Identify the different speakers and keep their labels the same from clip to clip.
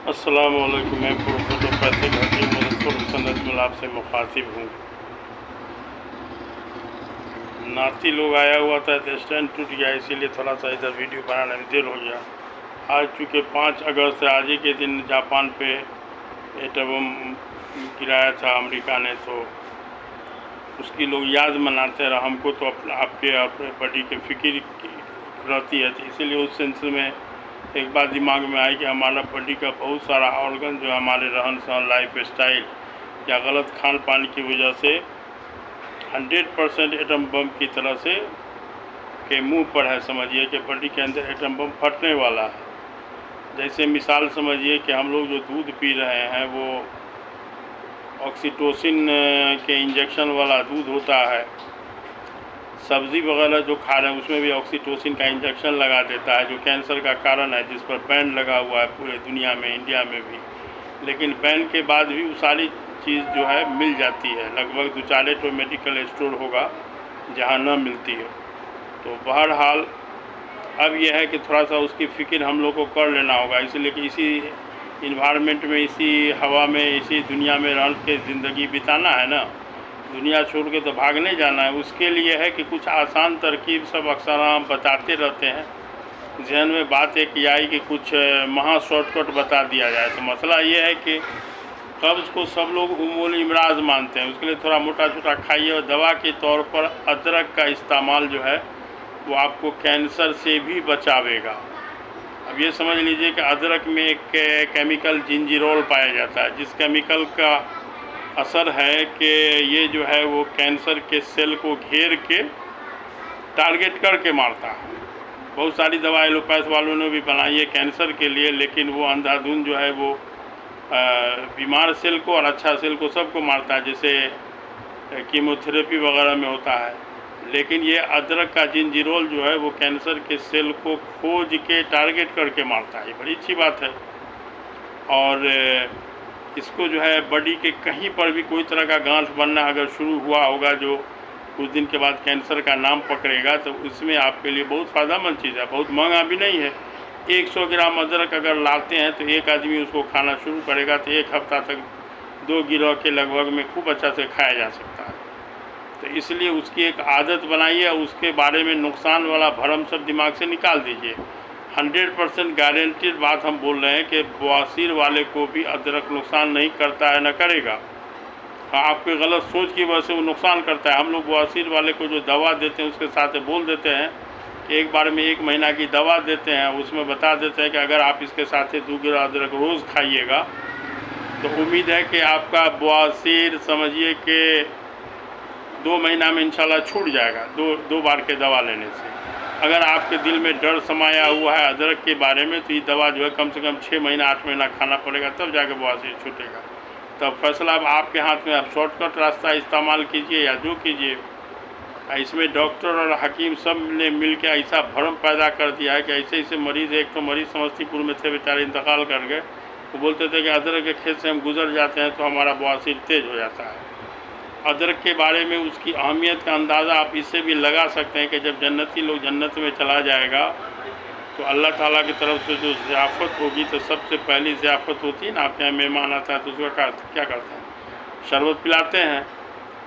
Speaker 1: अस्सलाम वालेकुम। मैं प्रोफेसर फैसल हकीम मुजफ्फर हुसैन अजमल आपसे मुखातिब हूँ। नाती लोग आया हुआ था तो स्टैंड टूट गया, इसीलिए थोड़ा सा इधर वीडियो बनाने में देर हो गया। आज चूँकि 5 अगस्त है, आज ही के दिन जापान पे एटम बम गिराया था अमेरिका ने, तो उसकी लोग याद मनाते रहे। हमको तो आपके अपने बॉडी के फिक्र रहती है, तो इसीलिए उस सेंस में एक बात दिमाग में आई कि हमारा बॉडी का बहुत सारा ऑर्गन जो हमारे रहन सहन, लाइफ स्टाइल या गलत खान पान की वजह से 100% एटम बम की तरह से के मुंह पर है। समझिए कि बॉडी के अंदर एटम बम फटने वाला है। जैसे मिसाल समझिए कि हम लोग जो दूध पी रहे हैं वो ऑक्सीटोसिन के इंजेक्शन वाला दूध होता है। सब्ज़ी वगैरह जो खा रहे हैं उसमें भी ऑक्सीटोसिन का इंजेक्शन लगा देता है, जो कैंसर का कारण है, जिस पर बैन लगा हुआ है पूरे दुनिया में, इंडिया में भी। लेकिन बैन के बाद भी वो सारी चीज़ जो है मिल जाती है। लगभग 2-4 तो मेडिकल स्टोर होगा जहाँ न मिलती है। तो बहरहाल अब यह है कि थोड़ा सा उसकी फ़िक्र हम लोग को कर लेना होगा, इसलिए कि इसी इन्वायरमेंट में, इसी हवा में, इसी दुनिया में रह के ज़िंदगी बिताना है ना। दुनिया छोड़ के तो भागने जाना है। उसके लिए है कि कुछ आसान तरकीब सब अक्सर हम बताते रहते हैं। जहन में बात एक आई कि कुछ महा शॉर्टकट बता दिया जाए। तो मसला ये है कि कब्ज़ को सब लोग उमूल इमराज मानते हैं, उसके लिए थोड़ा मोटा छोटा खाइए। और दवा के तौर पर अदरक का इस्तेमाल जो है वो आपको कैंसर से भी बचावेगा। अब ये समझ लीजिए कि अदरक में एक केमिकल जिंजीरोल पाया जाता है, जिस केमिकल का असर है कि ये जो है वो कैंसर के सेल को घेर के टारगेट करके मारता है। बहुत सारी दवा एलोपैथ वालों ने भी बनाई है कैंसर के लिए, लेकिन वो अंधाधुंध जो है वो बीमार सेल को और अच्छा सेल को सबको मारता है, जैसे कीमोथेरेपी वगैरह में होता है। लेकिन ये अदरक का जिंजीरोल जो है वो कैंसर के सेल को खोज के टारगेट करके मारता है। ये बड़ी अच्छी बात है। और इसको जो है बॉडी के कहीं पर भी कोई तरह का गांठ बनना अगर शुरू हुआ होगा, जो कुछ दिन के बाद कैंसर का नाम पकड़ेगा, तो उसमें आपके लिए बहुत फ़ायदेमंद चीज़ है। बहुत महंगा भी नहीं है। 100 ग्राम अदरक अगर लाते हैं तो एक आदमी उसको खाना शुरू करेगा तो 1 हफ्ता तक 2 गिरोह के लगभग में खूब अच्छा से खाया जा सकता है। तो इसलिए उसकी एक आदत बनाइए। उसके बारे में नुकसान वाला भरम सब दिमाग से निकाल दीजिए। 100% गारंटीड बात हम बोल रहे हैं कि बवासीर वाले को भी अदरक नुकसान नहीं करता है, न करेगा। आपके गलत सोच की वजह से वो नुकसान करता है। हम लोग बवासीर वाले को जो दवा देते हैं उसके साथ बोल देते हैं कि एक बार में 1 महीना की दवा देते हैं, उसमें बता देते हैं कि अगर आप इसके साथ 2 गिरा अदरक रोज़ खाइएगा तो उम्मीद है कि आपका बवासीर समझिए कि 2 महीना में इंशाल्लाह छूट जाएगा, दो बार के दवा लेने से। अगर आपके दिल में डर समाया हुआ है अदरक के बारे में, तो ये दवा जो है कम से कम 6 महीना 8 महीना खाना पड़ेगा, तब जाके बवासीर छूटेगा। तब फैसला अब आपके हाथ में। आप शॉर्टकट रास्ता इस्तेमाल कीजिए या जो कीजिए। इसमें डॉक्टर और हकीम सब ने मिल के ऐसा भ्रम पैदा कर दिया है कि ऐसे ऐसे मरीज़, एक तो मरीज़ समस्तीपुर में थे, बेचारे इंतकाल कर गए। वो बोलते थे कि अदरक के खेत से हम गुजर जाते हैं तो हमारा बवासीर तेज़ हो जाता है। अदरक के बारे में उसकी अहमियत का अंदाज़ा आप इससे भी लगा सकते हैं कि जब जन्नती लोग जन्नत में चला जाएगा तो अल्लाह ताला की तरफ से जो ज़ियाफ़त होगी, तो सबसे पहली ज़ियाफ़त होती है ना, आपके यहाँ मेहमान आता है तो उसका क्या करते हैं? शरबत पिलाते हैं।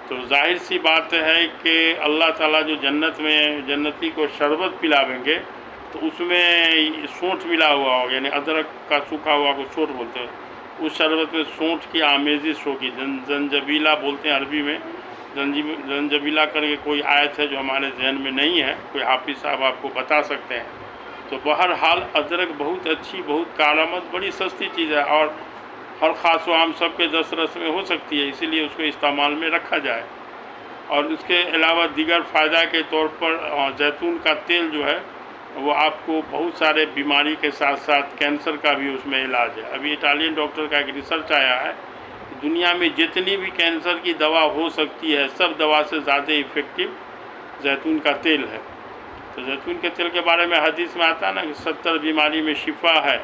Speaker 1: तो जाहिर सी बात है कि अल्लाह ताला जो जन्नत में जन्नती को शरबत पिलावेंगे तो उसमें सोंठ मिला हुआ होगा, यानी अदरक का सूखा हुआ को सोंठ बोलते हैं। उस शरबत में सोंठ की आमेज़िश होगी। जंजबीला बोलते हैं अरबी में। जंजबीला करके कोई आयत है जो हमारे जहन में नहीं है, कोई हाफिज़ साहब आपको बता सकते हैं। तो बहरहाल अदरक बहुत अच्छी, बहुत कारआमद, बड़ी सस्ती चीज़ है और हर ख़ास व आम सब के दस्तरस में हो सकती है, इसीलिए उसको इस्तेमाल में रखा जाए। और उसके अलावा दीगर फ़ायदा के तौर पर जैतून का तेल जो है वो आपको बहुत सारे बीमारी के साथ साथ कैंसर का भी उसमें इलाज है। अभी इटालियन डॉक्टर का एक रिसर्च आया है, दुनिया में जितनी भी कैंसर की दवा हो सकती है, सब दवा से ज़्यादा इफ़ेक्टिव जैतून का तेल है। तो जैतून के तेल के बारे में हदीस में आता है ना कि 70 बीमारी में शिफा है।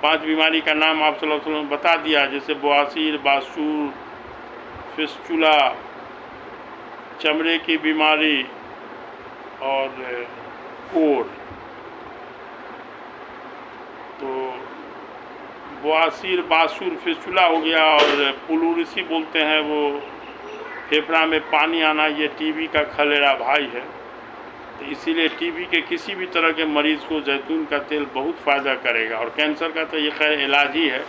Speaker 1: 5 बीमारी का नाम आप सल्लल्लाहु अलैहि वसल्लम बता दिया, जैसे बवासीर, बासूर, फिस्चुला, चमड़े की बीमारी और कोढ़। तो बवासीर बासुर फिस्टुला हो गया और प्लूरिसी बोलते हैं, वो फेफड़ा में पानी आना, ये टीबी का खलेरा भाई है। तो इसीलिए टीबी के किसी भी तरह के मरीज़ को जैतून का तेल बहुत फ़ायदा करेगा। और कैंसर का तो ये खैर इलाज ही है,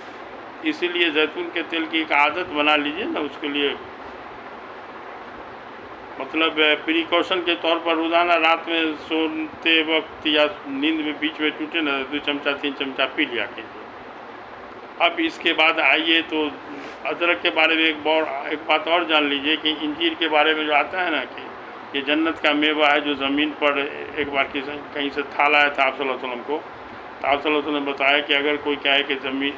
Speaker 1: इसीलिए जैतून के तेल की एक आदत बना लीजिए ना। उसके लिए मतलब प्रिकॉशन के तौर पर रोज़ाना रात में सोते वक्त या नींद में बीच में टूटे ना 2 चमचा 3 चमचा पी लिया कीजिए। अब इसके बाद आइए तो अदरक के बारे में एक बात और जान लीजिए कि इंजीर के बारे में जो आता है ना कि ये जन्नत का मेवा है जो ज़मीन पर एक बार कहीं से थाल आया था आप सल्लल्लाहु अलैहि वसल्लम को। तो आप सल्लल्लाहु अलैहि वसल्लम ने बताया कि अगर कोई कहे कि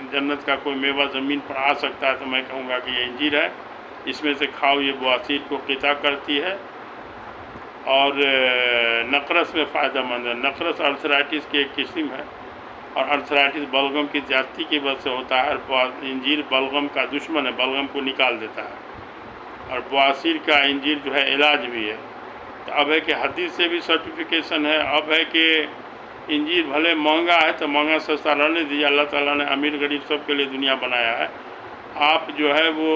Speaker 1: जन्नत का कोई मेवा ज़मीन पर आ सकता है तो मैं कहूँगा कि ये इंजीर है, इसमें से खाओ, ये बवासीर को क़िता करती है और नक़रस में फ़ायदेमंद है। नक़रस अर्थराइटिस की एक किस्म है और अर्थराइटिस बलगम की ज़्यादती की वजह से होता है और इंजीर बलगम का दुश्मन है, बलगम को निकाल देता है। और बवासीर का इंजीर जो है इलाज भी है। तो अब है कि हदीस से भी सर्टिफिकेशन है। अब है कि इंजीर भले महंगा है तो महंगा सस्ता रहने दीजिए, अल्लाह ताला ने अमीर गरीब सब के लिए दुनिया बनाया है। आप जो है वो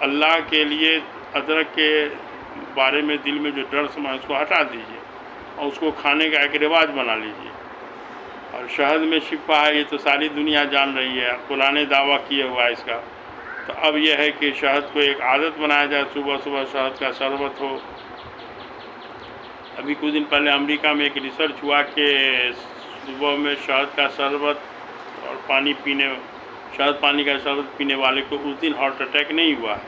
Speaker 1: अल्लाह के लिए अदरक के बारे में दिल में जो डर समा उसको हटा दीजिए और उसको खाने का एक रिवाज बना लीजिए। और शहद में शिफा है, ये तो सारी दुनिया जान रही है, कुरान दावा किए हुआ है इसका। तो अब यह है कि शहद को एक आदत बनाया जाए, सुबह सुबह शहद का शरबत हो। अभी कुछ दिन पहले अमेरिका में एक रिसर्च हुआ कि सुबह में शहद का शरबत और शहद पानी का शरबत पीने वाले को उस दिन हार्ट अटैक नहीं हुआ है।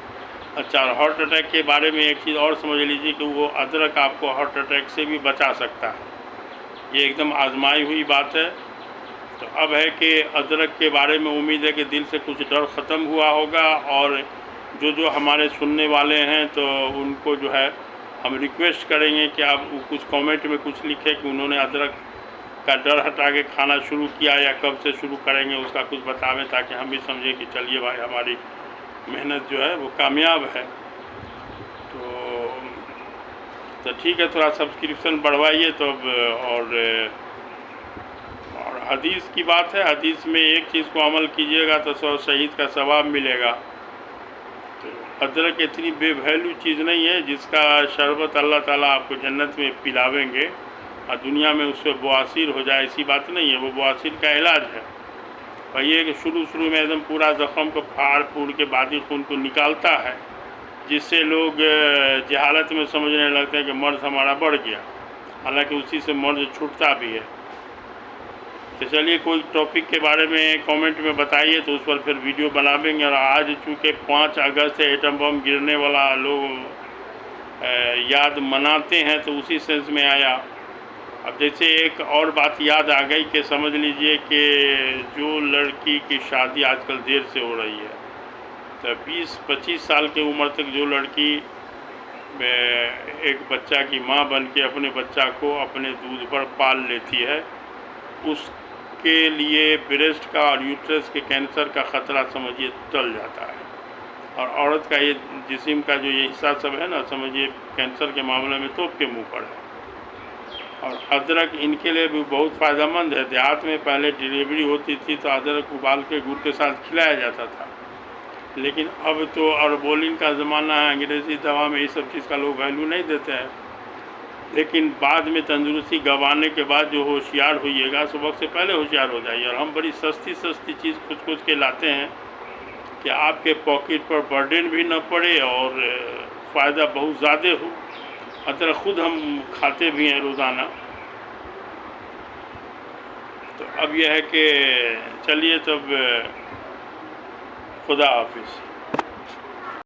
Speaker 1: अच्छा, हार्ट अटैक के बारे में एक चीज़ और समझ लीजिए कि वो अदरक आपको हार्ट अटैक से भी बचा सकता है। ये एकदम आजमाई हुई बात है। तो अब है कि अदरक के बारे में उम्मीद है कि दिल से कुछ डर ख़त्म हुआ होगा। और जो हमारे सुनने वाले हैं तो उनको जो है हम रिक्वेस्ट करेंगे कि आप कुछ कमेंट में कुछ लिखें कि उन्होंने अदरक का डर हटा के खाना शुरू किया या कब से शुरू करेंगे, उसका कुछ बतावें ताकि हम भी समझें कि चलिए भाई हमारी मेहनत जो है वो कामयाब है। तो ठीक है, थोड़ा सब्सक्रिप्शन बढ़वाइए। तो और हदीस की बात है, हदीस में एक चीज़ को अमल कीजिएगा तो 100 शहीद का सवाब मिलेगा। तो अदरक इतनी बेवैल्यू चीज़ नहीं है जिसका शरबत अल्लाह ताला आपको जन्नत में पिलावेंगे और दुनिया में उससे बवासीर हो जाए, ऐसी बात नहीं है। वो बवासीर का इलाज है। और ये कि शुरू में एकदम पूरा ज़ख़म को फाड़ फूड़ के बादी खून को निकालता है, जिससे लोग जहालत में समझने लगते हैं कि मर्ज़ हमारा बढ़ गया, हालांकि उसी से मर्ज़ छूटता भी है। तो चलिए कोई टॉपिक के बारे में कमेंट में बताइए तो उस पर फिर वीडियो बनाएंगे। और आज चूँकि 5 अगस्त है, एटम बम गिरने वाला लोग याद मनाते हैं, तो उसी सेंस में आया। अब जैसे एक और बात याद आ गई कि समझ लीजिए कि जो लड़की की शादी आजकल देर से हो रही है, तो 20-25 साल की उम्र तक जो लड़की एक बच्चा की माँ बन के अपने बच्चा को अपने दूध पर पाल लेती है, उसके लिए ब्रेस्ट का और यूट्रस के कैंसर का ख़तरा समझिए टल जाता है। और औरत का ये जिस्म का जो ये हिस्सा सब है ना, समझिए कैंसर के मामले में तोप के मुँह पर है। और अदरक इनके लिए भी बहुत फ़ायदेमंद है। देहात में पहले डिलीवरी होती थी तो अदरक उबाल के गुड़ के साथ खिलाया जाता था, लेकिन अब तो अर्बोलिन का ज़माना है, अंग्रेज़ी दवा में इस सब चीज़ का लोग वैल्यू नहीं देते हैं। लेकिन बाद में तंदुरुस्ती गंवाने के बाद जो होशियार होइएगा, सुबह से पहले होशियार हो जाइए। और हम बड़ी सस्ती चीज़ खोज के लाते हैं कि आपके पॉकेट पर बर्डन भी न पड़े और फ़ायदा बहुत ज़्यादा हो। अदरक खुद हम खाते भी हैं रोज़ाना। तो अब यह है कि चलिए तब खुदा हाफिज़।